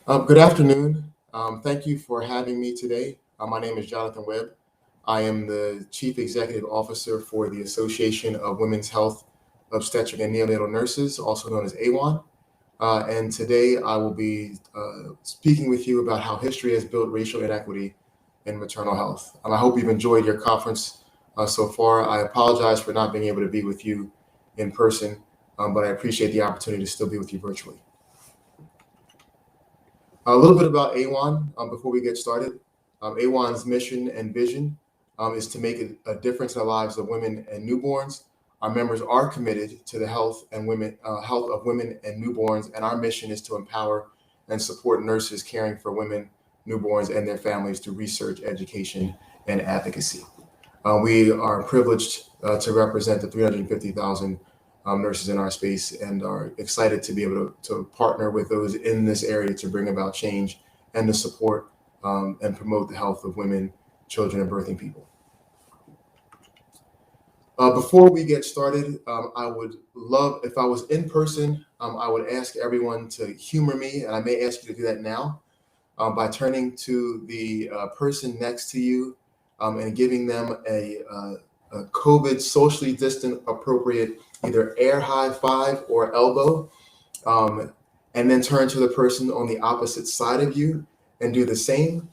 Good afternoon. Thank you for having me today. My name is Johnathan Webb. I am the Chief Executive Officer for the Association of Women's Health Obstetric and Neonatal Nurses, also known as AWON. And today I will be speaking with you about how history has built racial inequity in maternal health. I hope you've enjoyed your conference so far. I apologize for not being able to be with you in person, but I appreciate the opportunity to still be with you virtually. A little bit about AWON before we get started. AWON's mission and vision is to make a difference in the lives of women and newborns. Our members are committed to the health of women and newborns, and our mission is to empower and support nurses caring for women, newborns, and their families through research, education, and advocacy. We are privileged to represent the 350,000 nurses in our space and are excited to be able to partner with those in this area to bring about change and to support and promote the health of women, children, and birthing people. Before we get started, I would love, if I was in person, I would ask everyone to humor me, and I may ask you to do that now by turning to the person next to you and giving them a COVID socially distant appropriate either air high five or elbow, and then turn to the person on the opposite side of you and do the same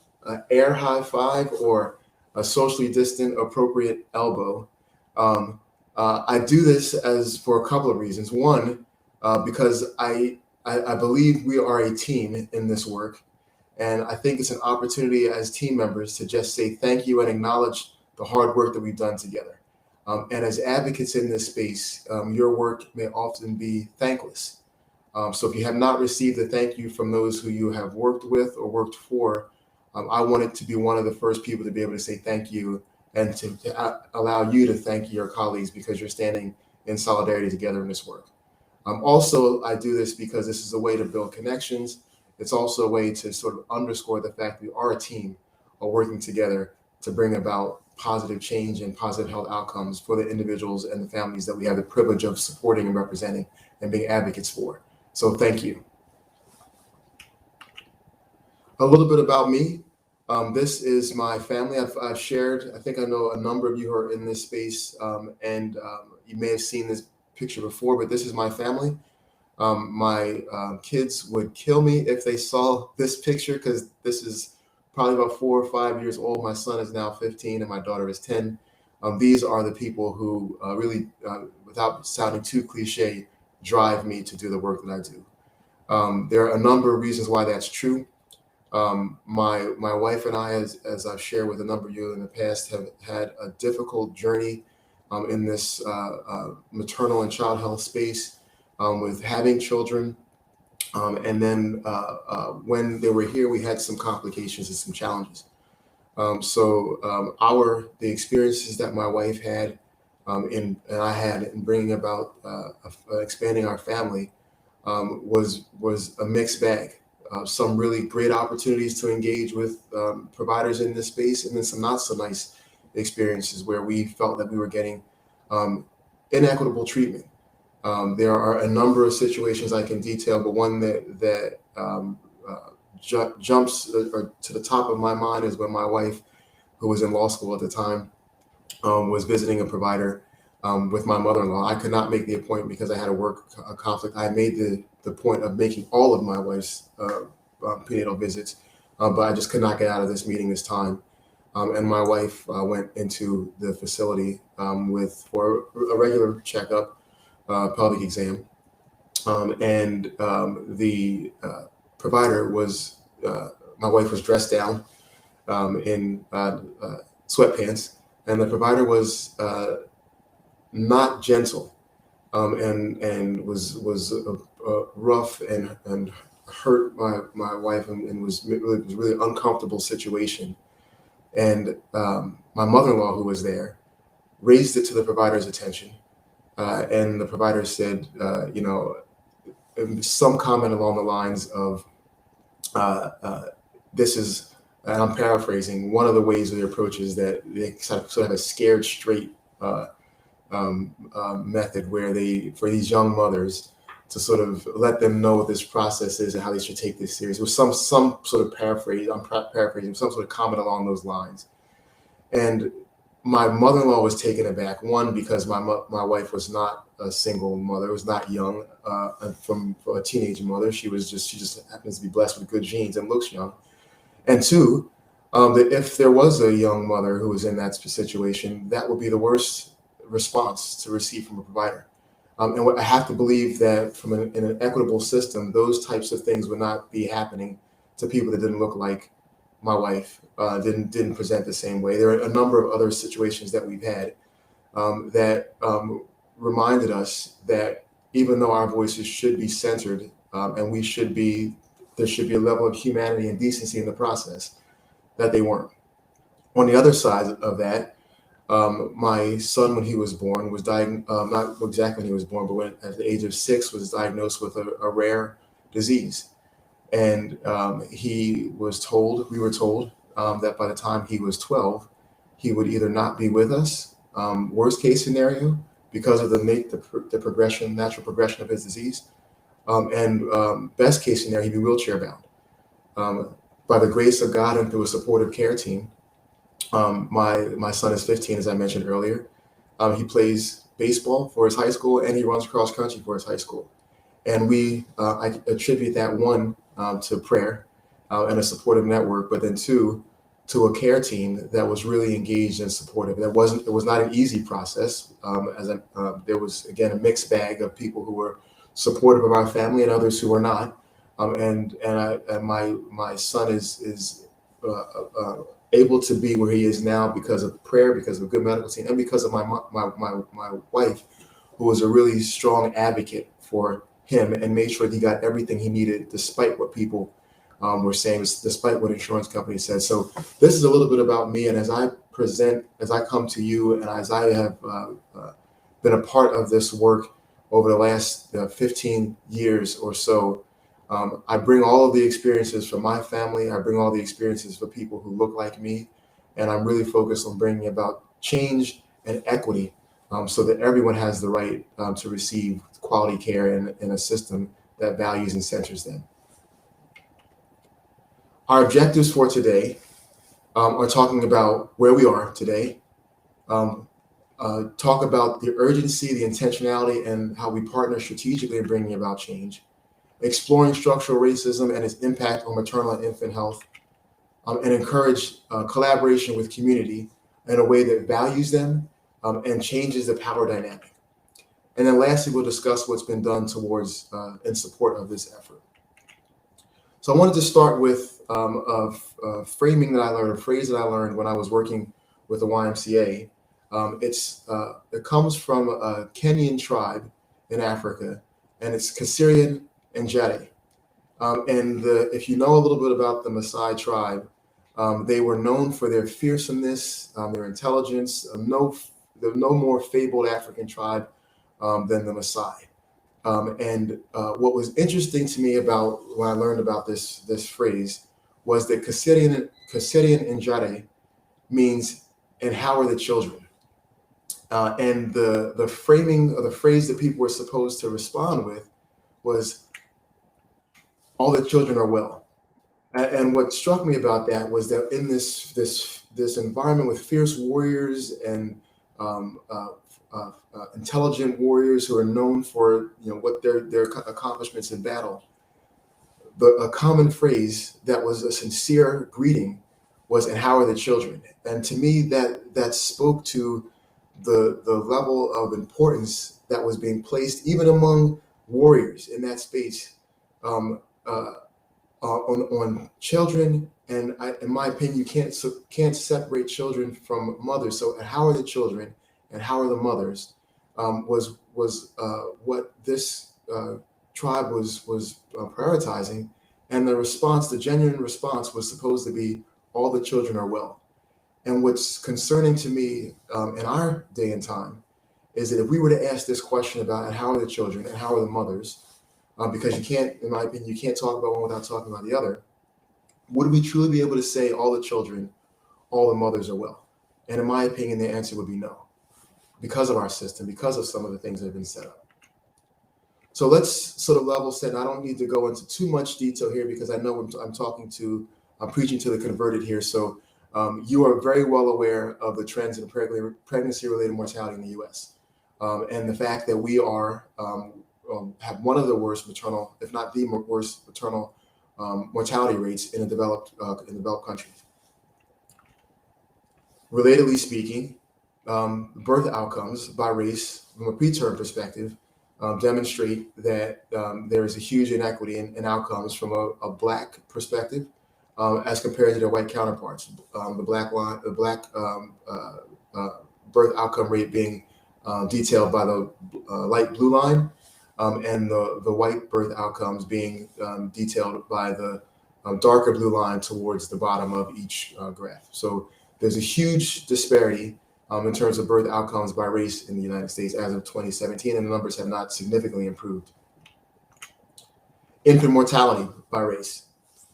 air high five or a socially distant appropriate elbow. I do this as for a couple of reasons. One, because I believe we are a team in this work, and I think it's an opportunity as team members to just say thank you and acknowledge the hard work that we've done together. And as advocates in this space, your work may often be thankless. So if you have not received a thank you from those who you have worked with or worked for, I wanted to be one of the first people to be able to say thank you and to allow you to thank your colleagues because you're standing in solidarity together in this work. Also, I do this because this is a way to build connections. It's also a way to sort of underscore the fact we are a team working together to bring about positive change and positive health outcomes for the individuals and the families that we have the privilege of supporting and representing and being advocates for. So thank you. A little bit about me. This is my family. I've shared, I think I know a number of you who are in this space, and you may have seen this picture before, but this is my family. My kids would kill me if they saw this picture because this is probably about 4 or 5 years old. My son is now 15 and my daughter is 10. These are the people who really, without sounding too cliche, drive me to do the work that I do. There are a number of reasons why that's true. My wife and I, as I've shared with a number of you in the past, have had a difficult journey in this maternal and child health space with having children. And then when they were here, we had some complications and some challenges. The experiences that my wife had and I had in bringing about expanding our family was a mixed bag. Some really great opportunities to engage with providers in this space, and then some not so nice experiences where we felt that we were getting inequitable treatment. There are a number of situations I can detail, but one that jumps to the top of my mind is when my wife, who was in law school at the time, was visiting a provider with my mother-in-law. I could not make the appointment because I had a conflict. I made the point of making all of my wife's prenatal visits, but I just could not get out of this meeting this time. And my wife went into the facility for a regular checkup. Pelvic exam, and the provider was, my wife was dressed down in sweatpants, and the provider was not gentle and was rough and hurt my wife and was really uncomfortable situation. And my mother-in-law, who was there, raised it to the provider's attention. And the provider said, some comment along the lines of, this is, and I'm paraphrasing, one of the ways of the approach is that they sort of have a scared straight method where for these young mothers, to sort of let them know what this process is and how they should take this serious. It was some sort of paraphrase. I'm paraphrasing, some sort of comment along those lines. And my mother-in-law was taken aback. One, because my wife was not a single mother, was not young, from a teenage mother. She just happens to be blessed with good genes and looks young. And two, that if there was a young mother who was in that situation, that would be the worst response to receive from a provider. And what I have to believe that in an equitable system, those types of things would not be happening to people that didn't look like my wife, didn't present the same way. There are a number of other situations that we've had that reminded us that even though our voices should be centered, and there should be a level of humanity and decency in the process, that they weren't. On the other side of that, my son, when he was born, was diagnosed, not exactly when he was born, but at the age of 6, was diagnosed with a rare disease. And we were told that by the time he was 12, he would either not be with us, worst case scenario, because of the natural progression of his disease, and best case scenario, he'd be wheelchair bound. By the grace of God and through a supportive care team, my son is 15, as I mentioned earlier. He plays baseball for his high school, and he runs cross country for his high school. And I attribute that, one, to prayer and a supportive network, but then two, to a care team that was really engaged and supportive. It was not an easy process. There was, again, a mixed bag of people who were supportive of our family and others who were not. And my son is able to be where he is now because of prayer, because of a good medical team, and because of my wife, who was a really strong advocate for him and made sure that he got everything he needed, despite what people were saying, despite what insurance companies said. So this is a little bit about me, and as I come to you, and as I have been a part of this work over the last 15 years or so, I bring all of the experiences from my family. I bring all the experiences for people who look like me, and I'm really focused on bringing about change and equity, so that everyone has the right to receive quality care in a system that values and centers them. Our objectives for today are talking about where we are today, talk about the urgency, the intentionality, and how we partner strategically in bringing about change, exploring structural racism and its impact on maternal and infant health, and encourage collaboration with community in a way that values them and changes the power dynamic. And then lastly, we'll discuss what's been done towards in support of this effort. So I wanted to start with a framing that I learned, a phrase that I learned when I was working with the YMCA. It comes from a Kenyan tribe in Africa, and it's Kasirian and Jade. If you know a little bit about the Maasai tribe, they were known for their fearsomeness, their intelligence. There's no more fabled African tribe than the Maasai. What was interesting to me about when I learned about this phrase was that Kasirian and Jade means, and how are the children? And the framing of the phrase that people were supposed to respond with was, all the children are well. And what struck me about that was that in this environment with fierce warriors and intelligent warriors who are known for what their accomplishments in battle, a common phrase that was a sincere greeting was, and how are the children? And to me, that spoke to the level of importance that was being placed even among warriors in that space on children. And in my opinion, you can't separate children from mothers. So how are the children and how are the mothers was what this tribe was prioritizing. And the genuine response was supposed to be, all the children are well. And what's concerning to me in our day and time is that if we were to ask this question about, and how are the children and how are the mothers, because you can't, in my opinion, you can't talk about one without talking about the other, would we truly be able to say all the children, all the mothers are well? And in my opinion, the answer would be no, because of our system, because of some of the things that have been set up. So let's sort of level set. I don't need to go into too much detail here because I know I'm preaching to the converted here. So you are very well aware of the trends in pregnancy-related mortality in the U.S. And the fact that we have one of the worst maternal, if not the worst maternal mortality rates in developed countries. Relatedly speaking, birth outcomes by race from a preterm perspective demonstrate that there is a huge inequity in outcomes from a Black perspective as compared to their white counterparts. The Black birth outcome rate being detailed by the light blue line, and the white birth outcomes being detailed by the darker blue line towards the bottom of each graph. So there's a huge disparity in terms of birth outcomes by race in the United States as of 2017, and the numbers have not significantly improved. Infant mortality by race,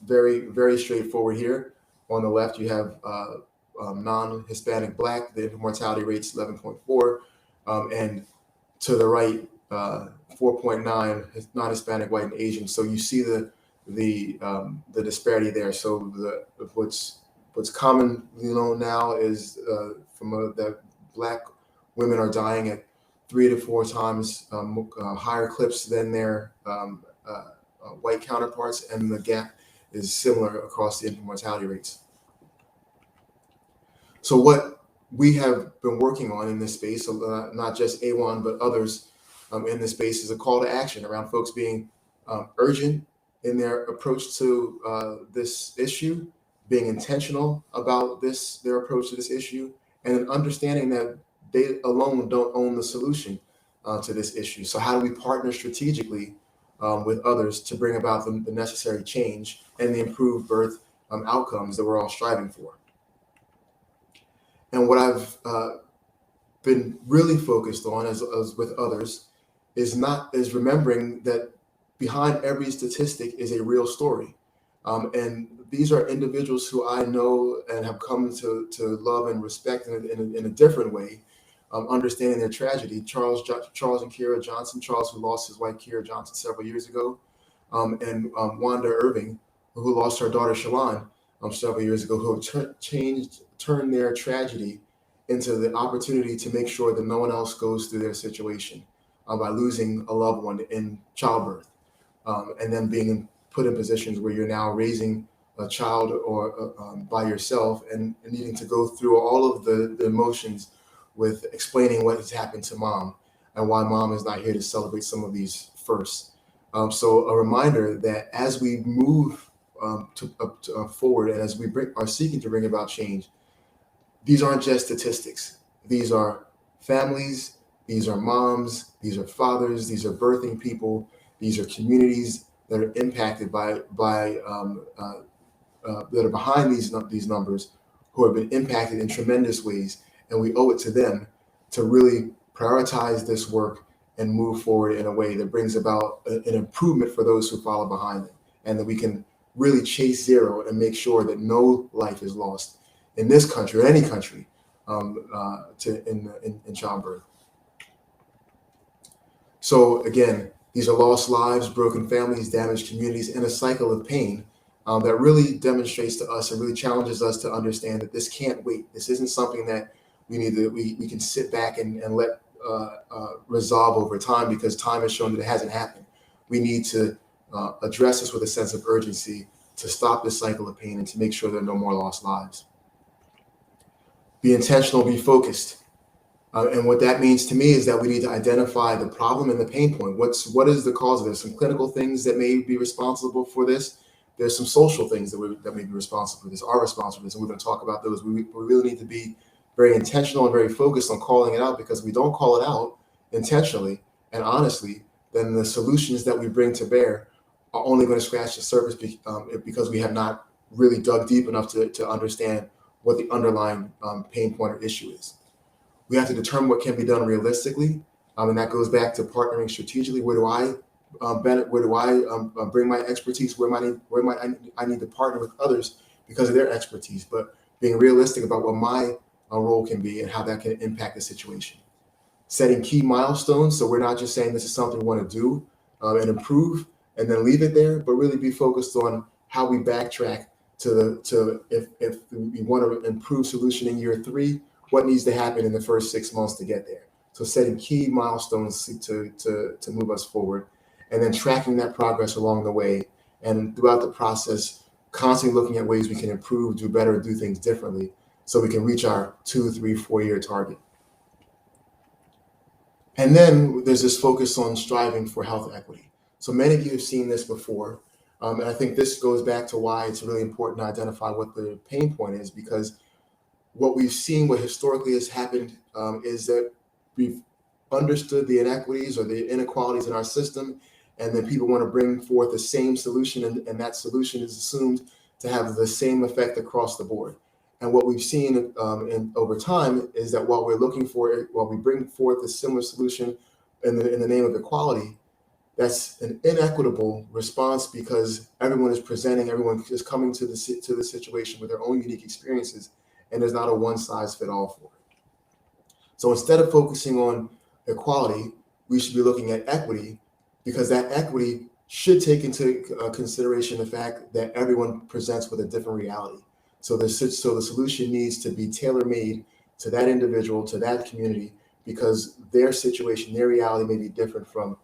very, very straightforward here. On the left, you have non-Hispanic Black, the infant mortality rate's 11.4, and to the right, 4.9 non-Hispanic, White, and Asian. So you see the disparity there. So what's common, now is that Black women are dying at 3 to 4 times higher clips than their white counterparts, and the gap is similar across the infant mortality rates. So what we have been working on in this space, not just A1, but others in this space, is a call to action around folks being urgent in their approach to this issue, being intentional about their approach to this issue, and understanding that they alone don't own the solution to this issue. So how do we partner strategically with others to bring about the necessary change and the improved birth outcomes that we're all striving for? And what I've been really focused on, as with others, is remembering that behind every statistic is a real story. And these are individuals who I know and have come to love and respect in a different way, understanding their tragedy. Charles and Kira Johnson, Charles, who lost his wife Kira Johnson several years ago, and Wanda Irving, who lost her daughter Shalon several years ago, who have turned their tragedy into the opportunity to make sure that no one else goes through their situation by losing a loved one in childbirth, and then being put in positions where you're now raising a child or by yourself and needing to go through all of the emotions with explaining what has happened to mom and why mom is not here to celebrate some of these first. So a reminder that as we move forward, and as we are seeking to bring about change, these aren't just statistics. These are families, these are moms, these are fathers, these are birthing people, these are communities that are impacted that are behind these numbers, who have been impacted in tremendous ways, and we owe it to them to really prioritize this work and move forward in a way that brings about an improvement for those who follow behind them, and that we can really chase zero and make sure that no life is lost in this country or any country in childbirth. So again, these are lost lives, broken families, damaged communities, and a cycle of pain that really demonstrates to us and really challenges us to understand that this can't wait. This isn't something that we can sit back and let resolve over time, because time has shown that it hasn't happened. We need to address this with a sense of urgency to stop this cycle of pain and to make sure there are no more lost lives. Be intentional, be focused. And what that means to me is that we need to identify the problem and the pain point. What is the cause of this? Some clinical things that may be responsible for this. There's some social things that may be responsible for this, are responsible for this, and we're going to talk about those. We really need to be very intentional and very focused on calling it out, because if we don't call it out intentionally and honestly, then the solutions that we bring to bear are only going to scratch the surface because we have not really dug deep enough to understand what the underlying pain point or issue is. We have to determine what can be done realistically, and that goes back to partnering strategically. Where do I bring my expertise? Where might I need to partner with others because of their expertise? But being realistic about what my role can be and how that can impact the situation. Setting key milestones, so we're not just saying this is something we want to do, and improve, and then leave it there, but really be focused on how we backtrack to if we want to improve solution in year 3, what needs to happen in the first 6 months to get there. So setting key milestones to move us forward, and then tracking that progress along the way, and throughout the process, constantly looking at ways we can improve, do better, do things differently, so we can reach our 2, 3, 4-year target. And then there's this focus on striving for health equity. So many of you have seen this before. And I think this goes back to why it's really important to identify what the pain point is, because what we've seen, what historically has happened, is that we've understood the inequities or the inequalities in our system, and then people want to bring forth the same solution, and that solution is assumed to have the same effect across the board. And what we've seen over time is that while we bring forth a similar solution in the name of equality, that's an inequitable response, because everyone is coming to the situation with their own unique experiences, and there's not a one-size-fits-all for it. So instead of focusing on equality, we should be looking at equity, because that equity should take into consideration the fact that everyone presents with a different reality. So the solution needs to be tailor-made to that individual, to that community, because their situation, their reality may be different from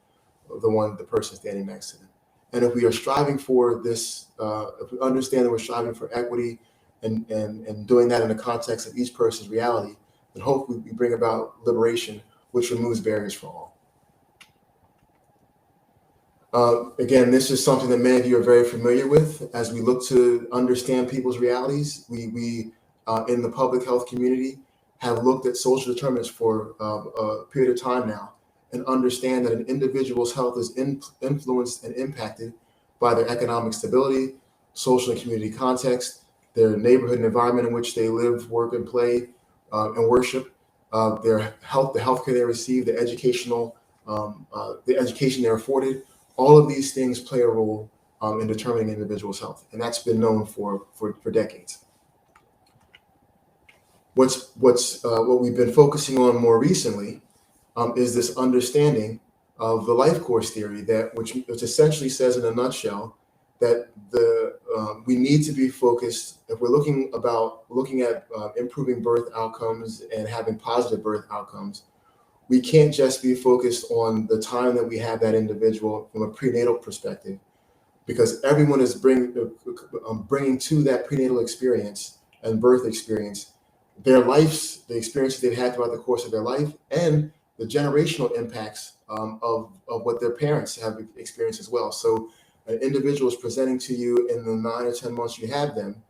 the person standing next to them. And if we are striving for this, if we understand that we're striving for equity and doing that in the context of each person's reality, then hopefully we bring about liberation, which removes barriers for all. Again, this is something that many of you are very familiar with. As we look to understand people's realities, we in the public health community have looked at social determinants for a period of time now, and understand that an individual's health is influenced and impacted by their economic stability, social and community context, their neighborhood and environment in which they live, work, and play, and worship, their health, the healthcare they receive, the education they're afforded. All of these things play a role in determining an individual's health, and that's been known for decades. What we've been focusing on more recently is this understanding of the life course theory, which essentially says in a nutshell that we need to be focused, if we're looking at improving birth outcomes and having positive birth outcomes. We can't just be focused on the time that we have that individual from a prenatal perspective, because everyone is bringing to that prenatal experience and birth experience their lives, the experiences they've had throughout the course of their life, and the generational impacts of what their parents have experienced as well. So an individual is presenting to you in the 9 or 10 months you have them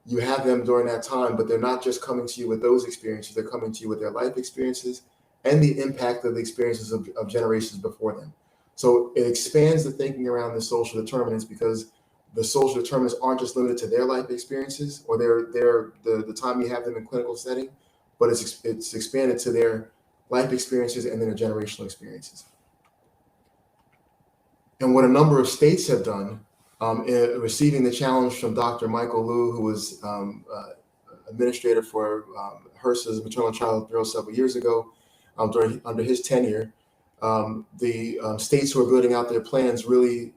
during that time, but they're not just coming to you with those experiences, they're coming to you with their life experiences and the impact of the experiences of generations before them. So it expands the thinking around the social determinants, because the social determinants aren't just limited to their life experiences or the time you have them in clinical setting, but it's expanded to their life experiences and their generational experiences. And what a number of states have done, in receiving the challenge from Dr. Michael Liu, who was administrator for HRSA's Maternal and Child Bureau several years ago, under his tenure, the states who are building out their plans really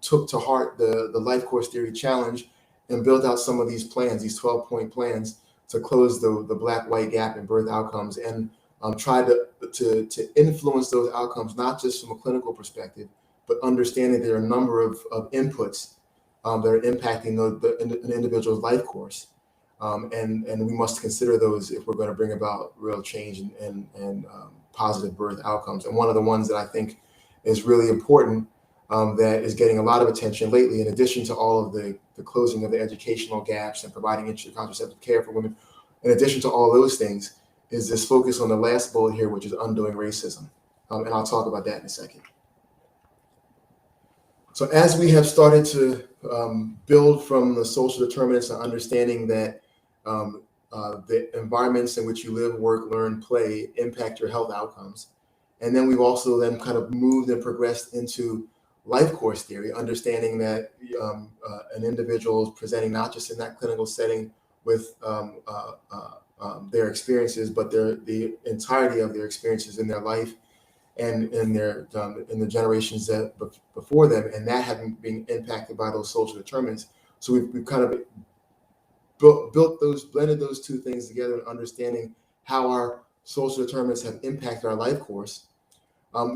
took to heart the life course theory challenge and built out some of these plans, these 12-point plans, to close the black-white gap in birth outcomes, and try to influence those outcomes, not just from a clinical perspective, but understanding there are a number of inputs that are impacting an individual's life course. And we must consider those if we're going to bring about real change and positive birth outcomes. And one of the ones that I think is really important, that is getting a lot of attention lately, in addition to all of the closing of the educational gaps and providing contraceptive care for women, in addition to all those things, is this focus on the last bullet here, which is undoing racism. And I'll talk about that in a second. So as we have started to build from the social determinants and understanding that the environments in which you live, work, learn, play impact your health outcomes. And then we've also then kind of moved and progressed into life course theory, understanding that an individual is presenting not just in that clinical setting with their experiences, but the entirety of their experiences in their life and in the generations that before them, and that having been impacted by those social determinants. So we've kind of blended those two things together, and understanding how our social determinants have impacted our life course.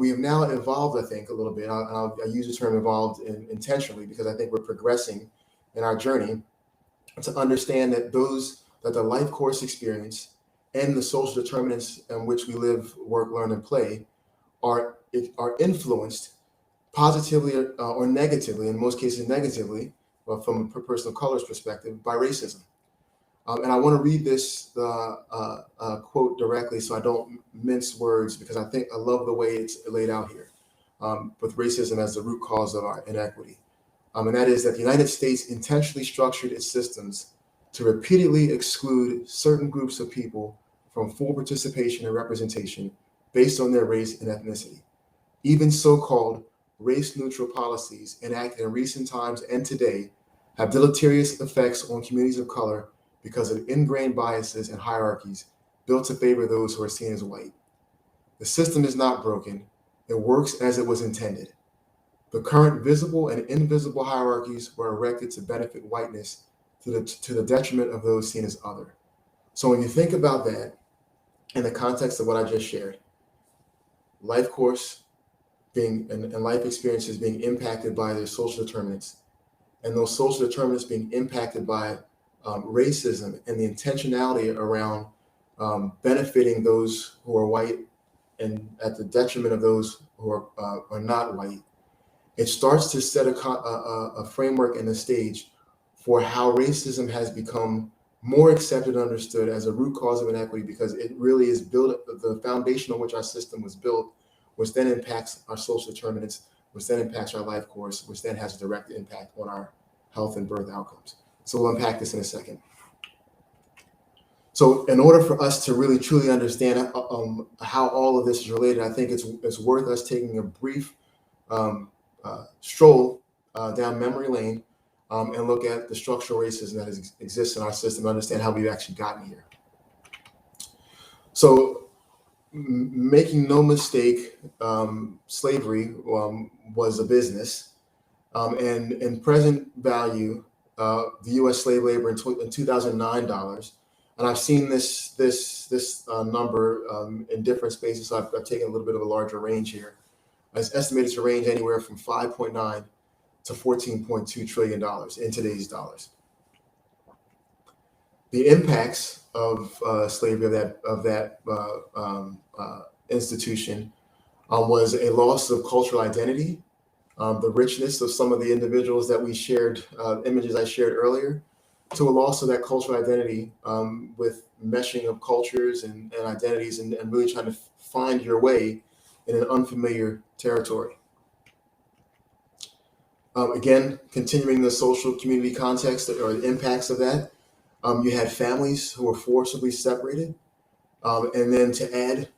We have now evolved, I think, a little bit. I use the term evolved intentionally because I think we're progressing in our journey to understand that the life course experience and the social determinants in which we live, work, learn, and play are influenced positively or negatively, in most cases negatively, from a person of color's perspective, by racism. And I want to read this quote directly so I don't mince words, because I love the way it's laid out here, with racism as the root cause of our inequity. And that is that the United States intentionally structured its systems to repeatedly exclude certain groups of people from full participation and representation based on their race and ethnicity. Even so-called race-neutral policies enacted in recent times and today have deleterious effects on communities of color because of ingrained biases and hierarchies built to favor those who are seen as white. The system is not broken. It works as it was intended. The current visible and invisible hierarchies were erected to benefit whiteness to the detriment of those seen as other. So when you think about that in the context of what I just shared, life course and life experiences being impacted by their social determinants, and those social determinants being impacted by racism and the intentionality around benefiting those who are white and at the detriment of those who are not white, it starts to set a framework and a stage for how racism has become more accepted and understood as a root cause of inequity, because it really is built, the foundation on which our system was built, which then impacts our social determinants, which then impacts our life course, which then has a direct impact on our health and birth outcomes. So we'll unpack this in a second. So in order for us to really truly understand how all of this is related, I think it's worth us taking a brief stroll down memory lane and look at the structural racism that exists in our system to understand how we've actually gotten here. So making no mistake, slavery was a business, and in present value, the U.S. slave labor in 2009 dollars, and I've seen this number in different spaces. So I've taken a little bit of a larger range here. It's estimated to range anywhere from 5.9 to 14.2 trillion dollars in today's dollars. The impacts of slavery of that institution was a loss of cultural identity, the richness of some of the individuals that we shared, images I shared earlier, to a loss of that cultural identity with meshing of cultures and identities, and really trying to find your way in an unfamiliar territory. Again, continuing the social community context or the impacts of that, you had families who were forcibly separated, and then to add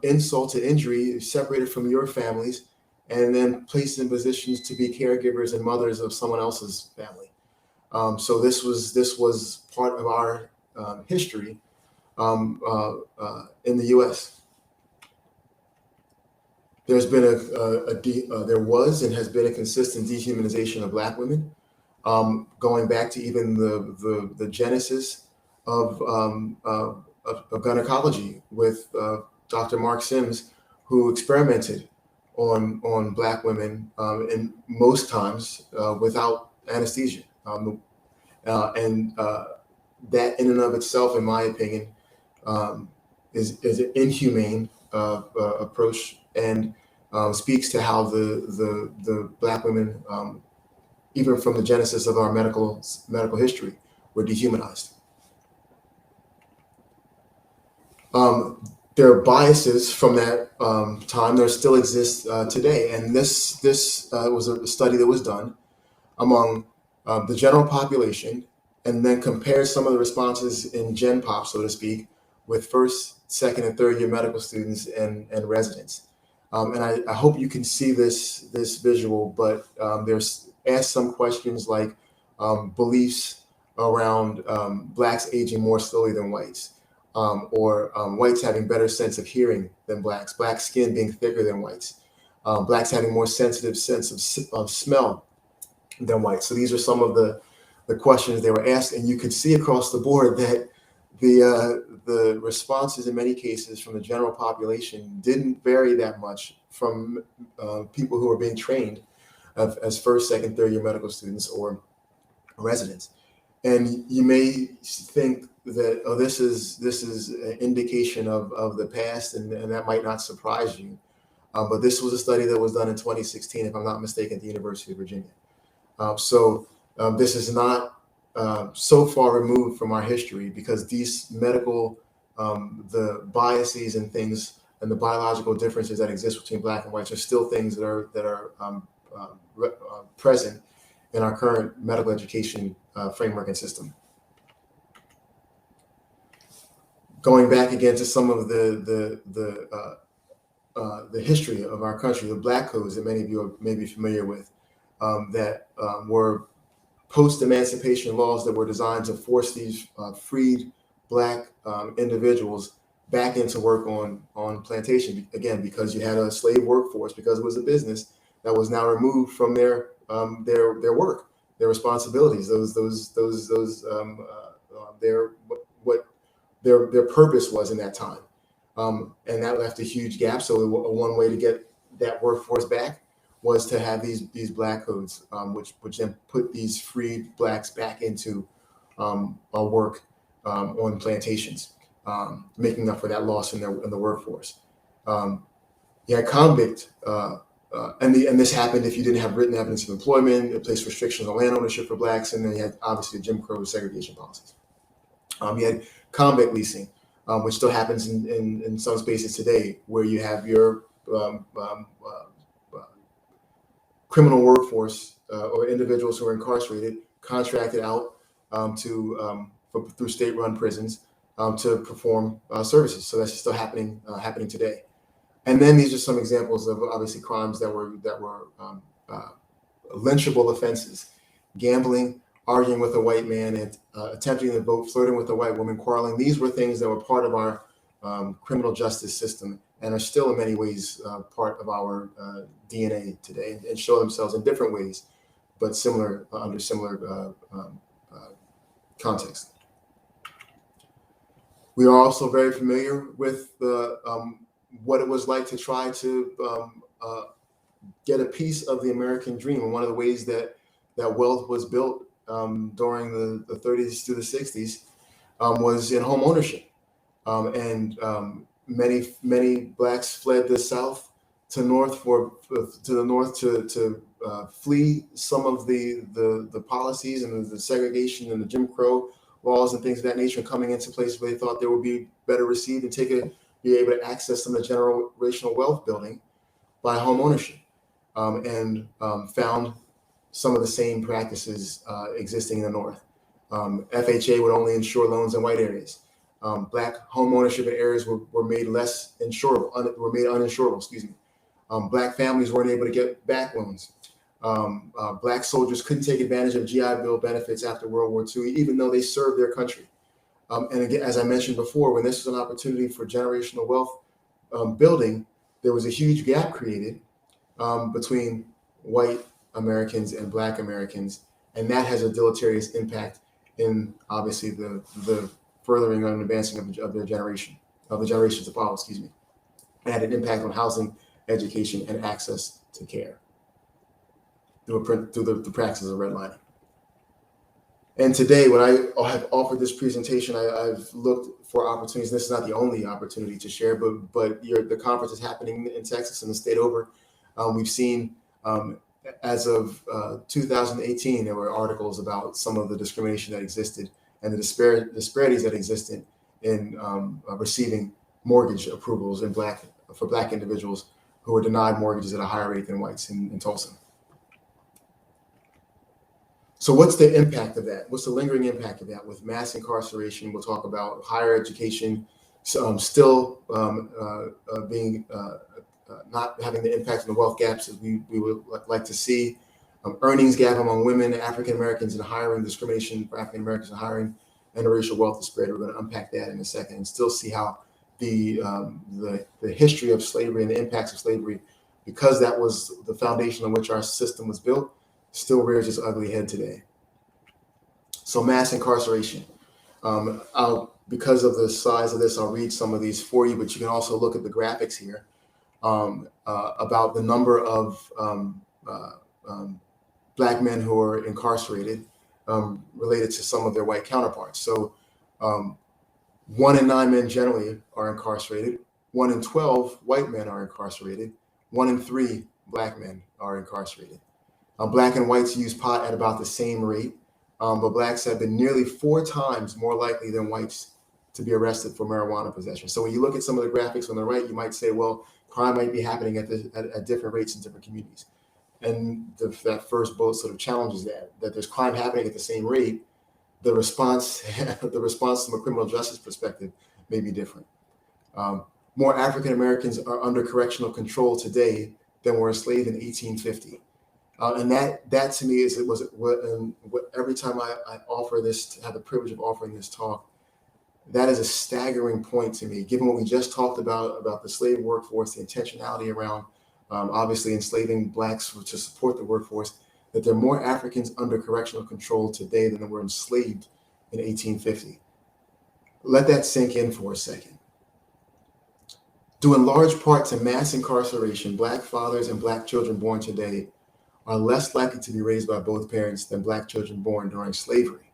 insult to injury, separated from your families, and then placed in positions to be caregivers and mothers of someone else's family. So this was part of our history in the U.S. There's been there was and has been a consistent dehumanization of Black women, going back to even the genesis of gynecology with Dr. Mark Sims, who experimented on Black women, and most times without anesthesia, and that in and of itself, in my opinion, is an inhumane approach, and speaks to how the Black women, even from the genesis of our medical history, were dehumanized. There are biases from that time that still exist today, and this was a study that was done among the general population, and then compared some of the responses in Gen Pop, so to speak, with first, second, and third year medical students and residents. And I hope you can see this visual, but there's asked some questions like beliefs around Blacks aging more slowly than whites, or whites having better sense of hearing than blacks, black skin being thicker than whites, blacks having more sensitive sense of smell than whites. So these are some of the questions they were asked, and you could see across the board that the responses in many cases from the general population didn't vary that much from people who were being trained as first, second, third year medical students or residents. And you may think that, oh, this is an indication of the past, and that might not surprise you. But this was a study that was done in 2016, if I'm not mistaken, at the University of Virginia. So this is not so far removed from our history, because these medical, the biases and things and the biological differences that exist between black and whites are still things that are present in our current medical education framework and system. Going back again to some of the history of our country, the black codes that many of you may be familiar with, that were post-emancipation laws that were designed to force these freed black individuals back into work on plantation, again, because you had a slave workforce, because it was a business that was now removed from their work, their responsibilities, their purpose was in that time, and that left a huge gap. So one way to get that workforce back was to have these black codes, which then put these freed blacks back into work on plantations, making up for that loss in the workforce. You had convict, and this happened if you didn't have written evidence of employment. It placed restrictions on land ownership for blacks, and then you had obviously Jim Crow segregation policies. You had convict leasing, which still happens in some spaces today, where you have your criminal workforce or individuals who are incarcerated contracted out through state-run prisons to perform services. So that's still happening today. And then these are some examples of obviously crimes that were lynchable offenses: gambling, arguing with a white man, and attempting to vote, flirting with a white woman, quarreling. These were things that were part of our criminal justice system, and are still in many ways part of our DNA today, and show themselves in different ways, but similar under similar context. We are also very familiar with what it was like to try to get a piece of the American dream. And one of the ways that wealth was built during the 30s to the 60s was in home ownership. Many blacks fled the South to the north to flee some of the policies and the segregation and the Jim Crow laws and things of that nature, coming into places where they thought they would be better received and be able to access some of the generational wealth building by home ownership, and found some of the same practices existing in the North. FHA would only insure loans in white areas. Black home ownership in areas were made less insurable, were made uninsurable, excuse me. Black families weren't able to get back loans. Black soldiers couldn't take advantage of GI Bill benefits after World War II, even though they served their country. And again, as I mentioned before, when this was an opportunity for generational wealth building, there was a huge gap created between white Americans and black Americans, and that has a deleterious impact in obviously the furthering and advancing of the generations to follow, excuse me. It had an impact on housing, education, and access to care through the practice of redlining. And today, when I have offered this presentation, I've looked for opportunities. This is not the only opportunity to share, but the conference is happening in Texas and the state over. We've seen, as of 2018, there were articles about some of the discrimination that existed and the disparities that existed in receiving mortgage approvals for black individuals who were denied mortgages at a higher rate than whites in Tulsa. So what's the impact of that? What's the lingering impact of that? With mass incarceration, we'll talk about higher education still being not having the impact on the wealth gaps as we would like to see. Earnings gap among women, African Americans in hiring, discrimination for African Americans in hiring, and the racial wealth disparity. We're going to unpack that in a second and still see how the history of slavery and the impacts of slavery, because that was the foundation on which our system was built, still rears its ugly head today. So mass incarceration. Because of the size of this, I'll read some of these for you, but you can also look at the graphics here about the number of Black men who are incarcerated related to some of their white counterparts. So 1 in 9 men generally are incarcerated. 1 in 12 white men are incarcerated. 1 in 3 Black men are incarcerated. Black and whites use pot at about the same rate, but Blacks have been nearly 4 times more likely than whites to be arrested for marijuana possession. So when you look at some of the graphics on the right, you might say, well, crime might be happening at different rates in different communities. And that first bullet sort of challenges that there's crime happening at the same rate. The response from a criminal justice perspective may be different. More African Americans are under correctional control today than were enslaved in 1850. And that to me every time I offer this, have the privilege of offering this talk, that is a staggering point to me, given what we just talked about the slave workforce, the intentionality around obviously enslaving Blacks to support the workforce, that there are more Africans under correctional control today than were enslaved in 1850. Let that sink in for a second. Due in large part to mass incarceration, Black fathers and Black children born today are less likely to be raised by both parents than Black children born during slavery.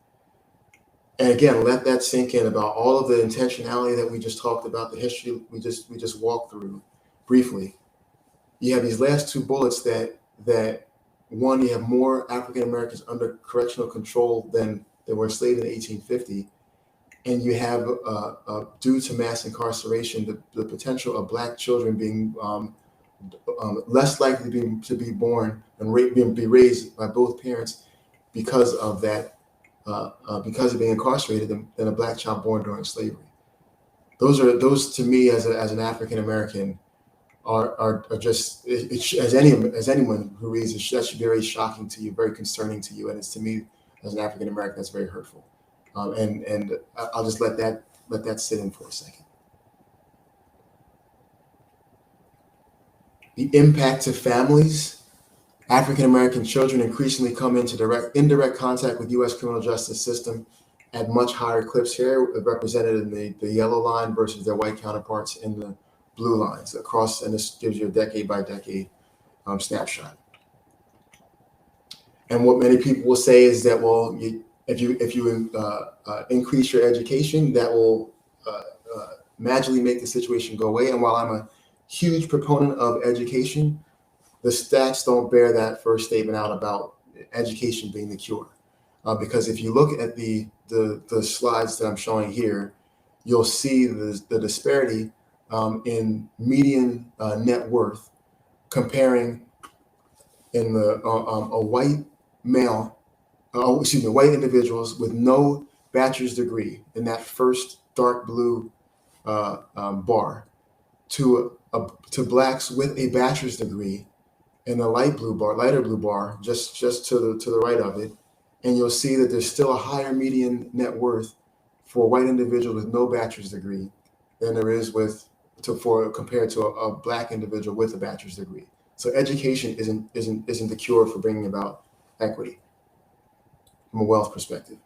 And again, let that sink in about all of the intentionality that we just talked about, the history we just walked through briefly. You have these last 2 bullets that one, you have more African Americans under correctional control than were enslaved in 1850, and you have due to mass incarceration, the potential of Black children being less likely to be born and be raised by both parents because of that. Because of being incarcerated than a Black child born during slavery. Those to me as an African American are just as anyone who reads it, that should be very shocking to you, very concerning to you, and it's to me as an African American that's very hurtful. And I'll just let that sit in for a second. The impact to families. African American children increasingly come into indirect contact with U.S. criminal justice system at much higher clips here, represented in the yellow line versus their white counterparts in the blue lines across, and this gives you a decade by decade snapshot. And what many people will say is that, well, if you increase your education, that will magically make the situation go away. And while I'm a huge proponent of education, the stats don't bear that first statement out about education being the cure. Because if you look at the slides that I'm showing here, you'll see the disparity in median net worth comparing in a white male, white individuals with no bachelor's degree in that first dark blue bar to Blacks with a bachelor's degree in the lighter blue bar, just to the right of it, and you'll see that there's still a higher median net worth for a white individual with no bachelor's degree than there is compared to a Black individual with a bachelor's degree. So education isn't the cure for bringing about equity from a wealth perspective.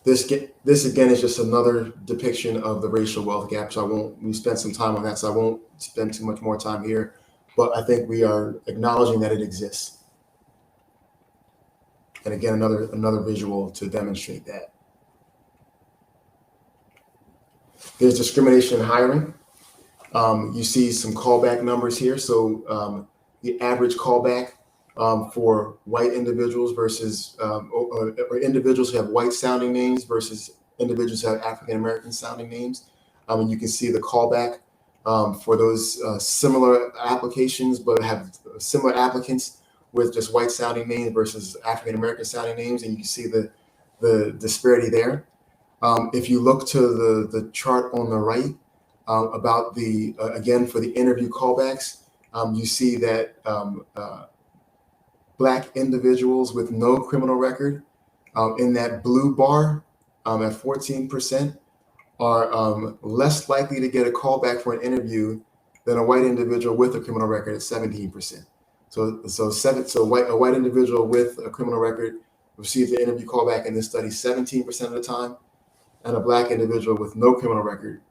This again is just another depiction of the racial wealth gap. So we spent some time on that, so I won't spend too much more time here. But I think we are acknowledging that it exists. And again, another visual to demonstrate that. There's discrimination in hiring. You see some callback numbers here. So the average callback for white individuals versus or individuals who have white sounding names versus individuals who have African American sounding names. And you can see the callback for those similar applications, but have similar applicants with just white sounding names versus African American sounding names, and you can see the disparity there. If you look to the chart on the right about again for the interview callbacks, you see that Black individuals with no criminal record in that blue bar at 14% are less likely to get a call back for an interview than a white individual with a criminal record at 17%. So a white individual with a criminal record received the interview callback in this study 17% of the time, and a black individual with no criminal record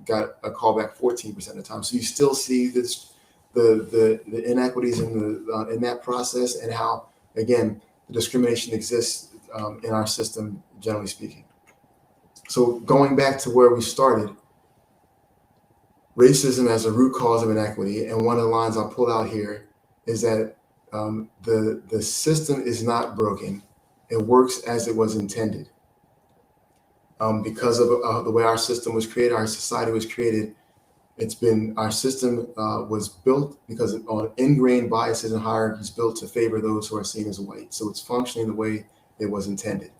got a callback 14% of the time. So you still see the inequities in that process, and how, again, the discrimination exists in our system, generally speaking. So going back to where we started, racism as a root cause of inequity, and one of the lines I'll pull out here is that the system is not broken; it works as it was intended. Because of the way our system was created, our society was created. Our system was built because on ingrained biases and hierarchies built to favor those who are seen as white. So it's functioning the way it was intended.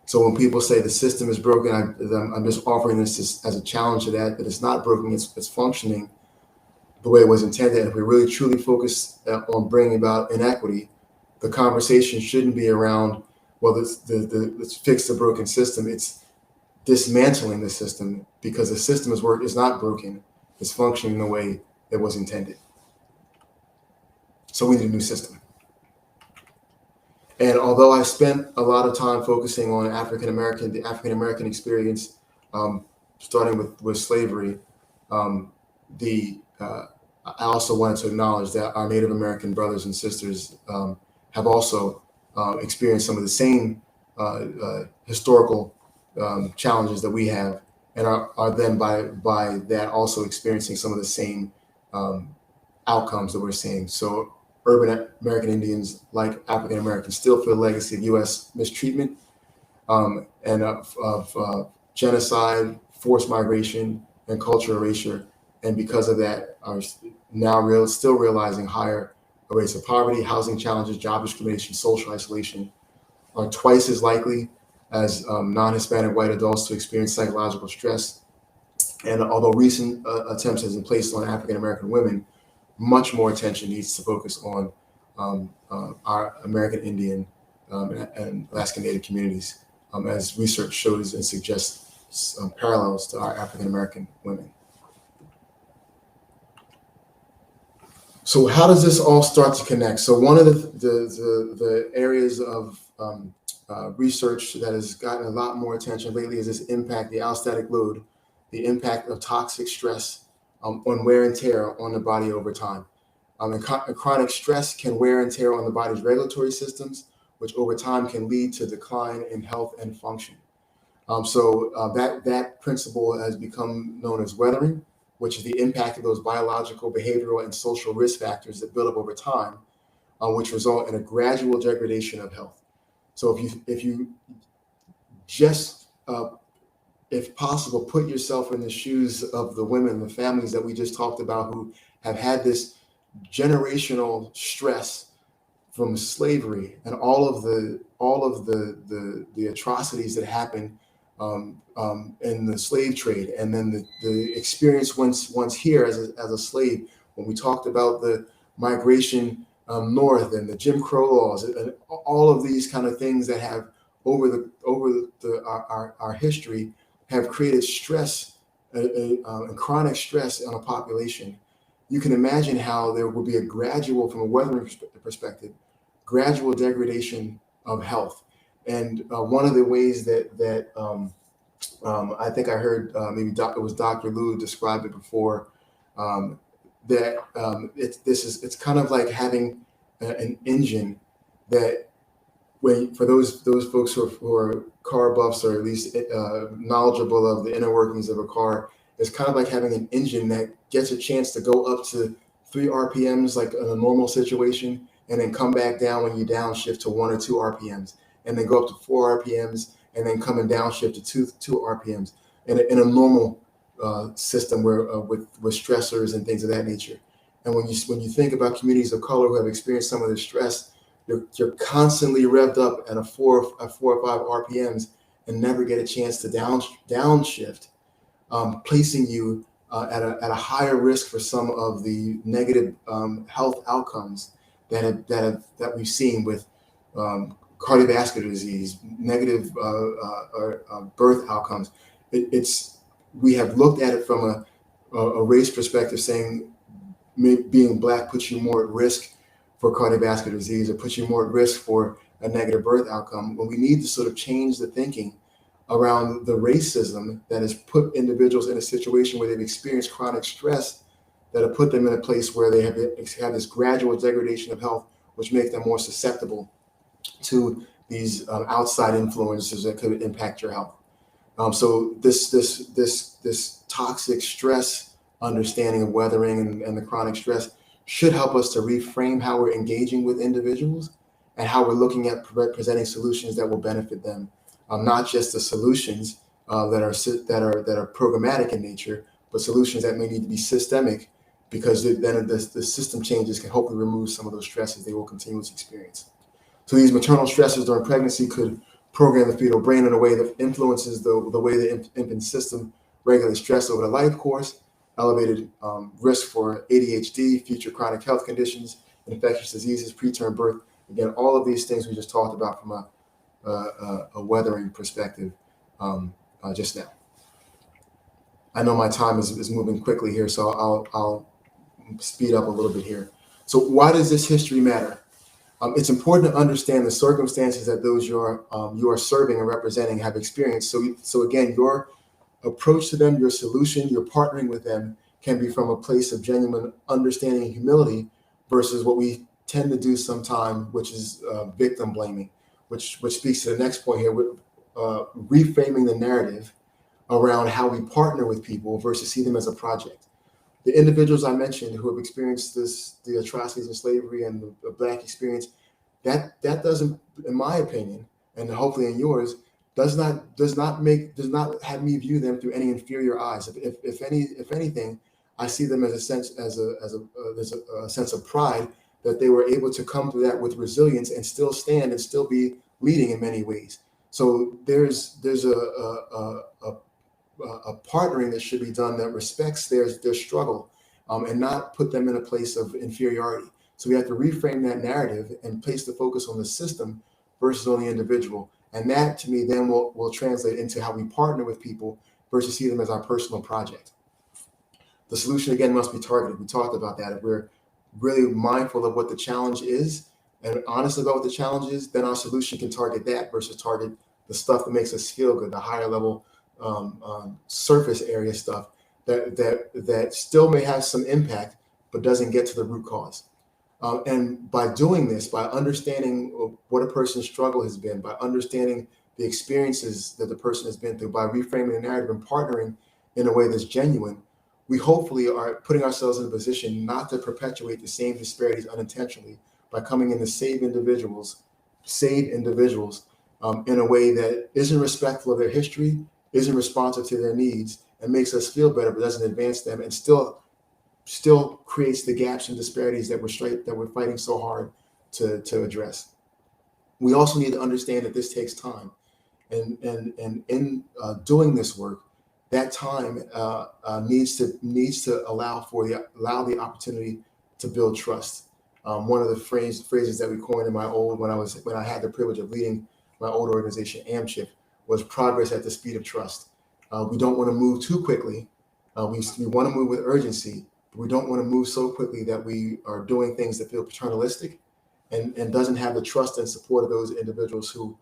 So when people say the system is broken, I'm just offering this as a challenge to that it's not broken, it's functioning the way it was intended. And if we really truly focus on bringing about inequity, the conversation shouldn't be around, well, let's fix the broken system. It's dismantling the system, because the system is not broken, it's functioning the way it was intended. So we need a new system. And although I spent a lot of time focusing on the African American experience, starting with slavery, I also wanted to acknowledge that our Native American brothers and sisters have also experienced some of the same historical challenges that we have, and are then by that also experiencing some of the same outcomes that we're seeing. So urban American Indians, like African Americans, still feel the legacy of U.S. mistreatment and of genocide, forced migration, and cultural erasure. And because of that, are now still realizing higher rates of poverty, housing challenges, job discrimination, social isolation, are twice as likely as non-Hispanic white adults to experience psychological stress. And although recent attempts have been placed on African American women, much more attention needs to focus on our American Indian and Alaska Native communities, as research shows and suggests parallels to our African American women. So how does this all start to connect? So one of the areas of research that has gotten a lot more attention lately is this impact, the allostatic load, the impact of toxic stress on wear and tear on the body over time. And chronic stress can wear and tear on the body's regulatory systems, which over time can lead to decline in health and function. That principle has become known as weathering, which is the impact of those biological, behavioral, and social risk factors that build up over time, which result in a gradual degradation of health. So if you just, if possible, put yourself in the shoes of the women, the families that we just talked about, who have had this generational stress from slavery and all of the atrocities that happened in the slave trade, and then the experience once here as a slave, when we talked about the migration north and the Jim Crow laws and all of these kind of things that have over our history have created stress and chronic stress on a population. You can imagine how there will be a gradual, from a weathering perspective, gradual degradation of health. And one of the ways that I think I heard it was Dr. Liu described it before, it's kind of like having an engine that, for those folks who are car buffs, or at least knowledgeable of the inner workings of a car, it's kind of like having an engine that gets a chance to go up to 3 RPMs like in a normal situation, and then come back down when you downshift to 1 or 2 RPMs, and then go up to 4 RPMs, and then come and downshift to 2 RPMs in a normal system where with stressors and things of that nature. And when you think about communities of color who have experienced some of this stress, you're constantly revved up at a 4 or 5 RPMs and never get a chance to downshift, placing you at a higher risk for some of the negative health outcomes that we've seen with cardiovascular disease, negative birth outcomes. We have looked at it from a race perspective, saying being Black puts you more at risk for cardiovascular disease, or puts you more at risk for a negative birth outcome, when we need to sort of change the thinking around the racism that has put individuals in a situation where they've experienced chronic stress that have put them in a place where they have this gradual degradation of health, which makes them more susceptible to these outside influences that could impact your health. So this toxic stress understanding of weathering and the chronic stress should help us to reframe how we're engaging with individuals and how we're looking at presenting solutions that will benefit them, not just the solutions that are programmatic in nature, but solutions that may need to be systemic, because then the system changes can hopefully remove some of those stresses they will continue to experience. So these maternal stresses during pregnancy could program the fetal brain in a way that influences the way the infant system regulates stress over the life course, elevated risk for ADHD, future chronic health conditions, infectious diseases, preterm birth. Again, all of these things we just talked about from a weathering perspective just now. I know my time is moving quickly here, so I'll speed up a little bit here. So why does this history matter? It's important to understand the circumstances that those you are serving and representing have experienced. So again, your approach to them, your solution, your partnering with them can be from a place of genuine understanding and humility, versus what we tend to do sometimes, which is victim blaming, which speaks to the next point here, with reframing the narrative around how we partner with people versus see them as a project. The individuals I mentioned who have experienced the atrocities of slavery and the Black experience, that doesn't, in my opinion, and hopefully in yours, does not have me view them through any inferior eyes. If anything, I see them as a sense of pride that they were able to come through that with resilience and still stand and still be leading in many ways. So there's a partnering that should be done that respects their struggle, and not put them in a place of inferiority. So we have to reframe that narrative and place the focus on the system versus on the individual. And that, to me, then will translate into how we partner with people versus see them as our personal project. The solution, again, must be targeted. We talked about that. If we're really mindful of what the challenge is and honest about what the challenge is, then our solution can target that versus target the stuff that makes us feel good, the higher level surface area stuff that still may have some impact, but doesn't get to the root cause. And by doing this, by understanding what a person's struggle has been, by understanding the experiences that the person has been through, by reframing the narrative and partnering in a way that's genuine, we hopefully are putting ourselves in a position not to perpetuate the same disparities unintentionally, by coming in to save individuals in a way that isn't respectful of their history, isn't responsive to their needs, and makes us feel better, but doesn't advance them, and still creates the gaps and disparities that we're fighting so hard to address. We also need to understand that this takes time, and in doing this work, that time needs to allow the opportunity to build trust. One of the phrases that we coined when I had the privilege of leading my old organization, AmChip, was progress at the speed of trust. We don't want to move too quickly. We want to move with urgency, but we don't want to move so quickly that we are doing things that feel paternalistic and doesn't have the trust and support of those individuals who,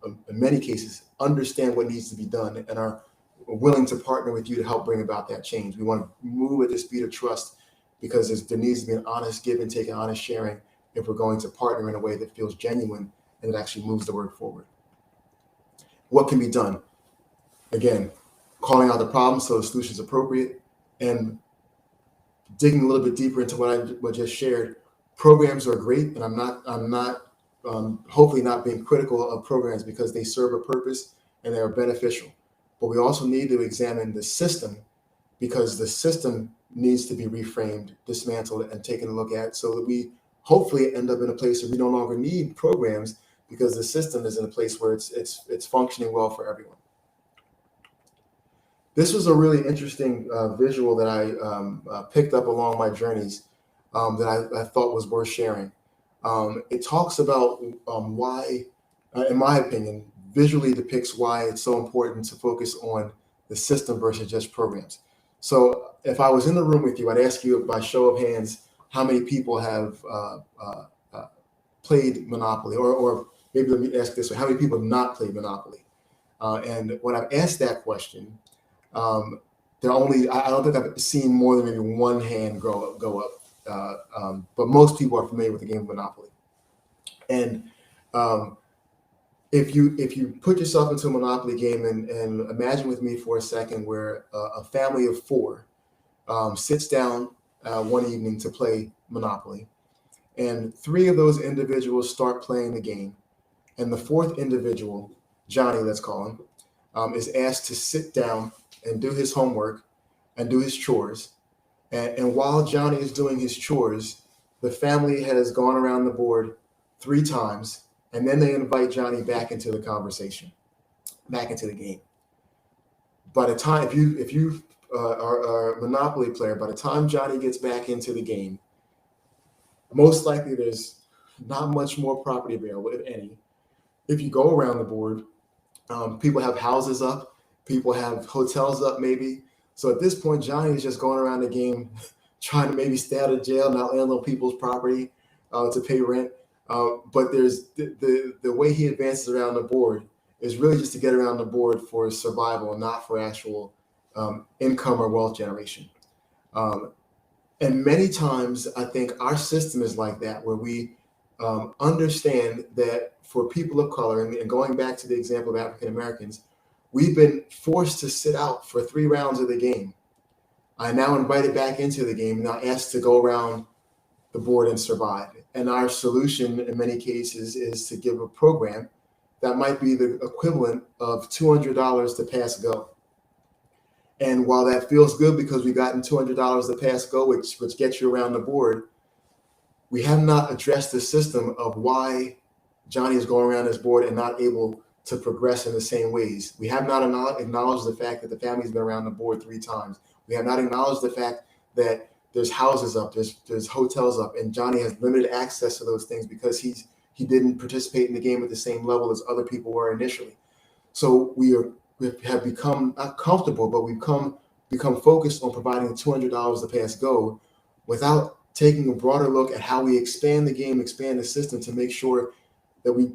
in many cases, understand what needs to be done and are willing to partner with you to help bring about that change. We want to move at the speed of trust because there needs to be an honest give and take, an honest sharing if we're going to partner in a way that feels genuine and it actually moves the work forward. What can be done? Again, calling out the problem so the solution is appropriate, and digging a little bit deeper into what I just shared. Programs are great, and I'm not hopefully not being critical of programs because they serve a purpose and they are beneficial. But we also need to examine the system, because the system needs to be reframed, dismantled, and taken a look at, so that we hopefully end up in a place where we no longer need programs because the system is in a place where it's functioning well for everyone. This was a really interesting visual that I picked up along my journeys that I thought was worth sharing. It talks about why in my opinion, visually depicts why it's so important to focus on the system versus just programs. So if I was in the room with you, I'd ask you by show of hands how many people have played Monopoly, or maybe let me ask this way: how many people have not played Monopoly? And when I've asked that question, I don't think I've seen more than maybe one hand go up. But most people are familiar with the game of Monopoly. And um, if you put yourself into a Monopoly game and imagine with me for a second where a family of four sits down one evening to play Monopoly, and three of those individuals start playing the game, and the fourth individual, Johnny, let's call him, is asked to sit down and do his homework and do his chores. And while Johnny is doing his chores, the family has gone around the board three times, and then they invite Johnny back into the conversation, back into the game. By the time, if you are a Monopoly player, by the time Johnny gets back into the game, most likely there's not much more property available, if any. If you go around the board, people have houses up, people have hotels up, maybe. So at this point, Johnny is just going around the game, trying to maybe stay out of jail, not land on people's property to pay rent. But there's the way he advances around the board is really just to get around the board for survival, not for actual income or wealth generation. And many times, I think our system is like that, where we understand that for people of color, and going back to the example of African Americans, we've been forced to sit out for 3 rounds of the game. I now invited back into the game, now asked to go around the board and survive. And our solution in many cases is to give a program that might be the equivalent of $200 to pass go. And while that feels good because we've gotten $200 to pass go, which gets you around the board, we have not addressed the system of why Johnny is going around this board and not able to progress in the same ways. We have not acknowledged the fact that the family's been around the board 3 times. We have not acknowledged the fact that there's houses up, there's hotels up, and Johnny has limited access to those things because he didn't participate in the game at the same level as other people were initially. So we have become not comfortable, but we've become focused on providing $200 to pass go without taking a broader look at how we expand the game, expand the system to make sure that we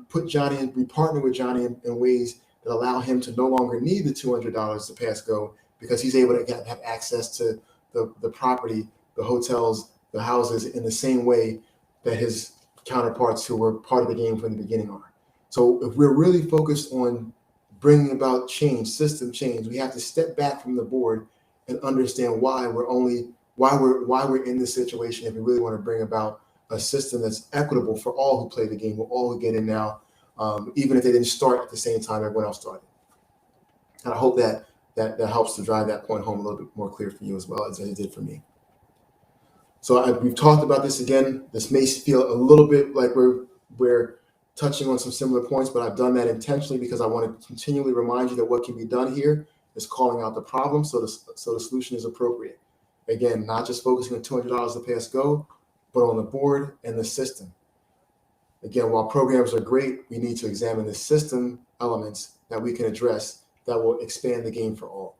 partner with Johnny in ways that allow him to no longer need the $200 to pass go because he's able to have access to the property, the hotels, the houses in the same way that his counterparts who were part of the game from the beginning are. So if we're really focused on bringing about change, system change, we have to step back from the board and understand why we're in this situation if we really want to bring about a system that's equitable for all who play the game, or all who get in now, even if they didn't start at the same time everyone else started. And I hope that helps to drive that point home a little bit more clear for you as well as it did for me. So we've talked about this again. This may feel a little bit like we're touching on some similar points, but I've done that intentionally because I want to continually remind you that what can be done here is calling out the problem so the solution is appropriate. Again, not just focusing on $200 to pass go, but on the board and the system. Again, while programs are great, we need to examine the system elements that we can address that will expand the game for all.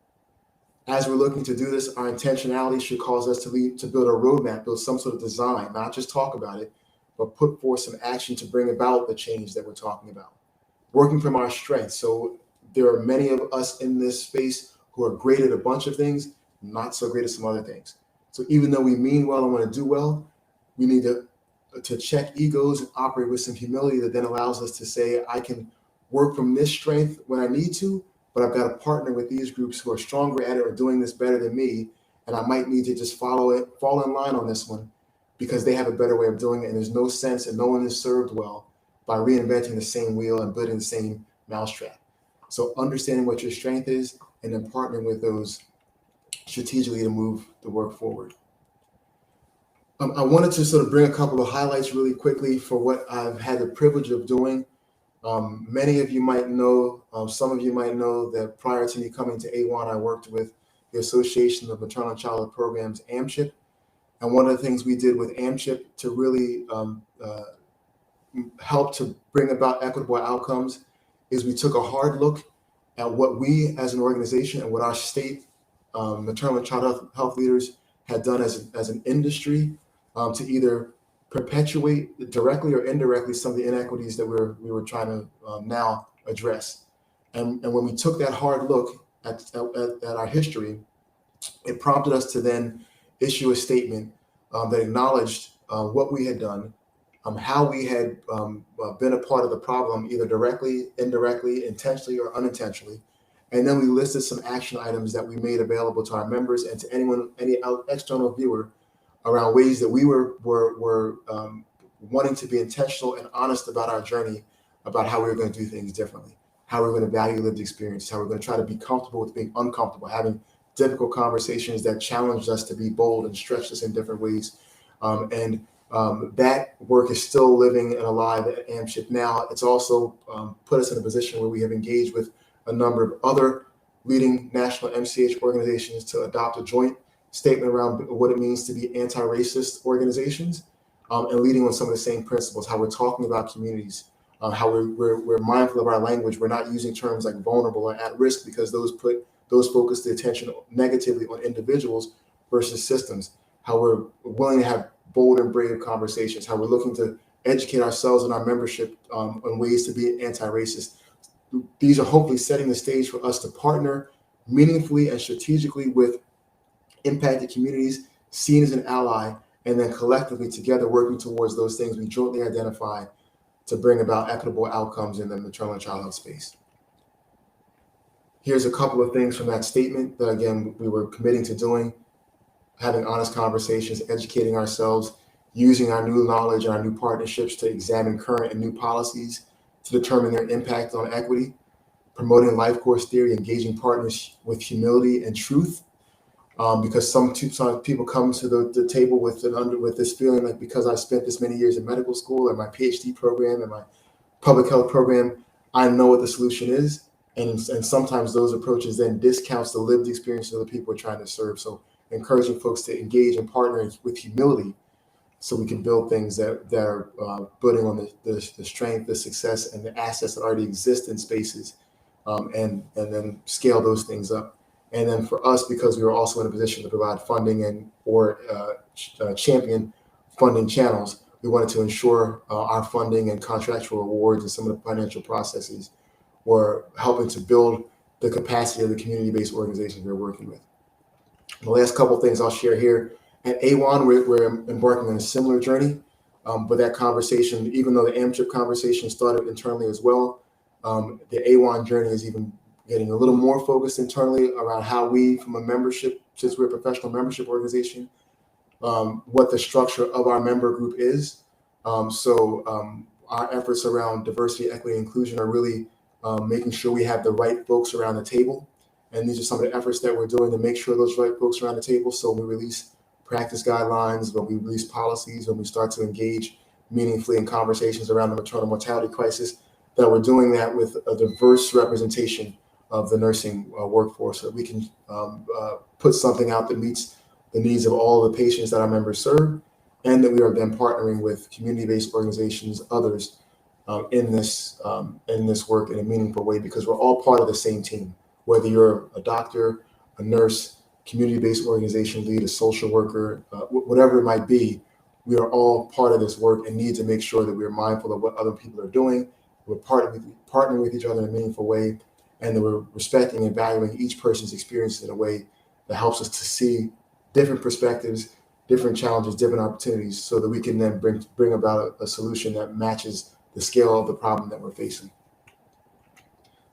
As we're looking to do this, our intentionality should cause us to build a roadmap, build some sort of design, not just talk about it, but put forth some action to bring about the change that we're talking about. Working from our strengths. So there are many of us in this space who are great at a bunch of things, not so great at some other things. So even though we mean well and want to do well, we need to check egos and operate with some humility that then allows us to say, I can work from this strength when I need to, but I've got to partner with these groups who are stronger at it or doing this better than me, and I might need to just fall in line on this one because they have a better way of doing it, and there's no sense and no one is served well by reinventing the same wheel and building the same mousetrap. So understanding what your strength is and then partnering with those strategically to move the work forward. I wanted to sort of bring a couple of highlights really quickly for what I've had the privilege of doing. Many of you might know, some of you might know that prior to me coming to A1, I worked with the Association of Maternal and Childhood Programs, AMCHIP. And one of the things we did with AMCHIP to really helped to bring about equitable outcomes is we took a hard look at what we as an organization and what our state maternal and child health leaders had done as an industry to either perpetuate directly or indirectly some of the inequities that we were trying to now address. And when we took that hard look at our history, it prompted us to then issue a statement that acknowledged what we had done, how we had been a part of the problem, either directly, indirectly, intentionally, or unintentionally. And then we listed some action items that we made available to our members and to anyone, any external viewer, around ways that we were wanting to be intentional and honest about our journey, about how we were going to do things differently, how we were going to value lived experience, how we're going to try to be comfortable with being uncomfortable, having difficult conversations that challenged us to be bold and stretched us in different ways. That work is still living and alive at AMSHIP now. It's also put us in a position where we have engaged with a number of other leading national MCH organizations to adopt a joint statement around what it means to be anti-racist organizations, and leading on some of the same principles, how we're talking about communities, how we're mindful of our language. We're not using terms like vulnerable or at risk because those focus the attention negatively on individuals versus systems, how we're willing to have bold and brave conversations, how we're looking to educate ourselves and our membership on ways to be anti-racist. These are hopefully setting the stage for us to partner meaningfully and strategically with impacted communities, seen as an ally, and then collectively together working towards those things we jointly identify to bring about equitable outcomes in the maternal and child health space. Here's a couple of things from that statement that, again, we were committing to doing: having honest conversations, educating ourselves, using our new knowledge and our new partnerships to examine current and new policies to determine their impact on equity, promoting life course theory, engaging partners with humility and truth, because some people come to the table with this feeling like, because I spent this many years in medical school and my PhD program and my public health program, I know what the solution is. And sometimes those approaches then discounts the lived experience of the people we're trying to serve. So encouraging folks to engage and partner with humility so we can build things that are building on the strength, the success, and the assets that already exist in spaces, and then scale those things up. And then for us, because we were also in a position to provide funding or champion funding channels, we wanted to ensure our funding and contractual awards and some of the financial processes were helping to build the capacity of the community-based organizations we're working with. The last couple of things I'll share here. At A1, we're embarking on a similar journey, but that conversation, even though the AMCHIP conversation started internally as well, the A1 journey is even getting a little more focused internally around how we, from a membership, since we're a professional membership organization, what the structure of our member group is. Our efforts around diversity, equity, and inclusion are really making sure we have the right folks around the table. And these are some of the efforts that we're doing to make sure those right folks are around the table. So when we release practice guidelines, when we release policies, when we start to engage meaningfully in conversations around the maternal mortality crisis, that we're doing that with a diverse representation of the nursing workforce, so that we can put something out that meets the needs of all the patients that our members serve, and that we are then partnering with community-based organizations, others, in this work in a meaningful way, because we're all part of the same team. Whether you're a doctor, a nurse, community-based organization lead, a social worker, whatever it might be, we are all part of this work and need to make sure that we're mindful of what other people are doing. We're partnering with each other in a meaningful way, and that we're respecting and valuing each person's experience in a way that helps us to see different perspectives, different challenges, different opportunities, so that we can then bring about a solution that matches the scale of the problem that we're facing.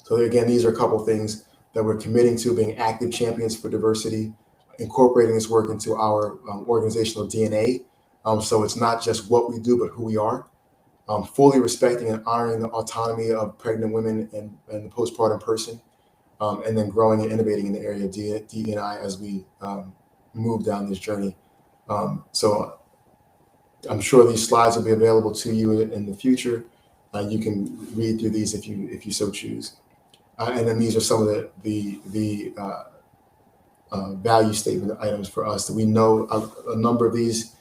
So again, these are a couple things that we're committing to: being active champions for diversity, incorporating this work into our organizational DNA. So it's not just what we do, but who we are. Fully respecting and honoring the autonomy of pregnant women and the postpartum person, and then growing and innovating in the area of DE&I as we move down this journey. So I'm sure these slides will be available to you in the future. You can read through these if you so choose. And then these are some of the value statement items for us that we know a number of these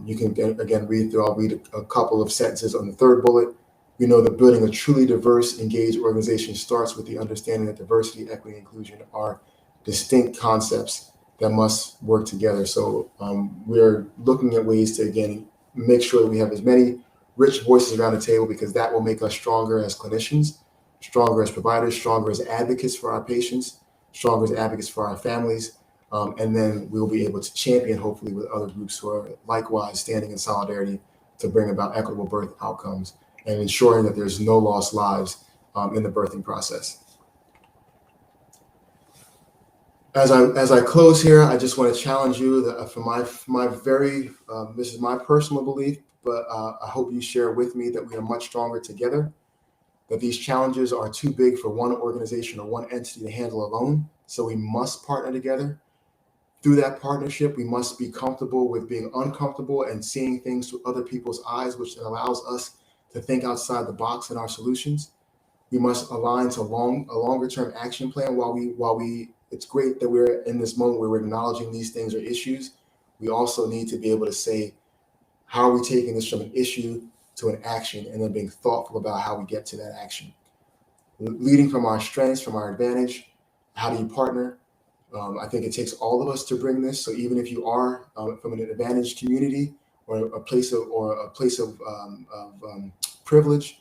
You can again read through. I'll read a couple of sentences on the third bullet. We know that building a truly diverse, engaged organization starts with the understanding that diversity, equity, and inclusion are distinct concepts that must work together. So we're looking at ways to, again, make sure that we have as many rich voices around the table, because that will make us stronger as clinicians, stronger as providers, stronger as advocates for our patients, stronger as advocates for our families. And then we'll be able to champion, hopefully, with other groups who are likewise standing in solidarity to bring about equitable birth outcomes and ensuring that there's no lost lives in the birthing process. As I close here, I just want to challenge you that for my very this is my personal belief, but I hope you share with me that we are much stronger together. That these challenges are too big for one organization or one entity to handle alone. So we must partner together. Through that partnership, we must be comfortable with being uncomfortable and seeing things through other people's eyes, which allows us to think outside the box in our solutions. We must align to a longer-term action plan. While we, it's great that we're in this moment where we're acknowledging these things are issues. We also need to be able to say, how are we taking this from an issue to an action, and then being thoughtful about how we get to that action. Leading from our strengths, from our advantage. How do you partner? I think it takes all of us to bring this. So even if you are from an advantaged community or a place of privilege,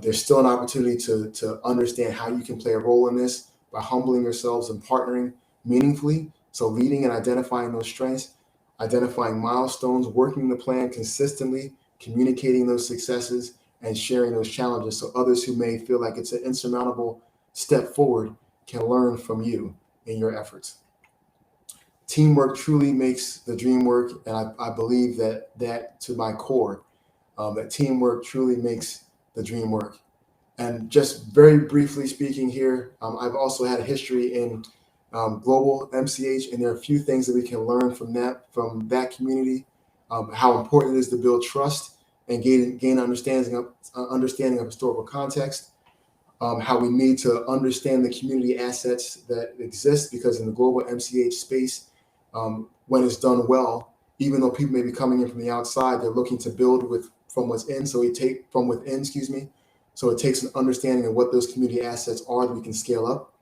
there's still an opportunity to understand how you can play a role in this by humbling yourselves and partnering meaningfully. So leading and identifying those strengths, identifying milestones, working the plan consistently, communicating those successes, and sharing those challenges so others who may feel like it's an insurmountable step forward can learn from you in your efforts. Teamwork truly makes the dream work, and I believe that to my core, that teamwork truly makes the dream work. And just very briefly speaking here, I've also had a history in global MCH, and there are a few things that we can learn from that community. How important it is to build trust and gain understanding of historical context. How we need to understand the community assets that exist, because in the global MCH space, when it's done well, even though people may be coming in from the outside, they're looking to build from within. So it takes an understanding of what those community assets are that we can scale up.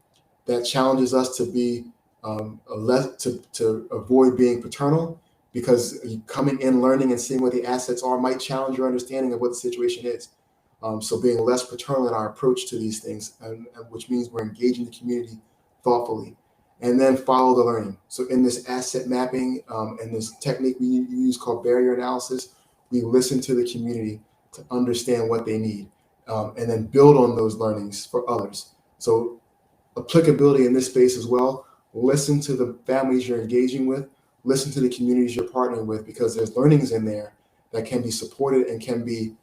That challenges us to be to avoid being paternal, because coming in, learning, and seeing what the assets are might challenge your understanding of what the situation is. So being less paternal in our approach to these things, which means we're engaging the community thoughtfully, and then follow the learning. So in this asset mapping and this technique we use called barrier analysis, we listen to the community to understand what they need, and then build on those learnings for others. So applicability in this space as well. Listen to the families you're engaging with, listen to the communities you're partnering with, because there's learnings in there that can be supported and can be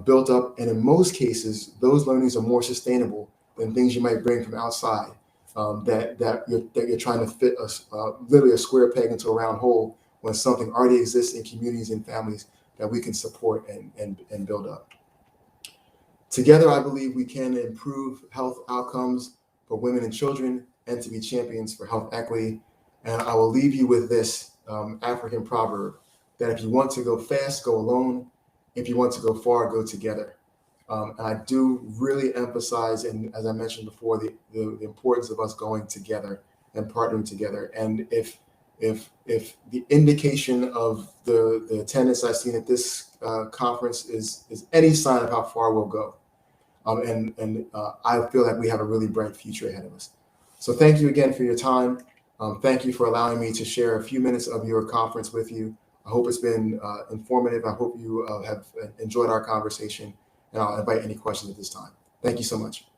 built up. And in most cases, those learnings are more sustainable than things you might bring from outside, that you're trying to fit literally a square peg into a round hole, when something already exists in communities and families that we can support and build up. Together, I believe we can improve health outcomes for women and children, and to be champions for health equity. And I will leave you with this African proverb, that if you want to go fast, go alone. If you want to go far, go together. And I do really emphasize, and as I mentioned before, the importance of us going together and partnering together. And if the indication of the attendance I've seen at this conference is any sign of how far we'll go, I feel like we have a really bright future ahead of us. So thank you again for your time. Thank you for allowing me to share a few minutes of your conference with you. I hope it's been informative. I hope you have enjoyed our conversation, and I'll invite any questions at this time. Thank you so much.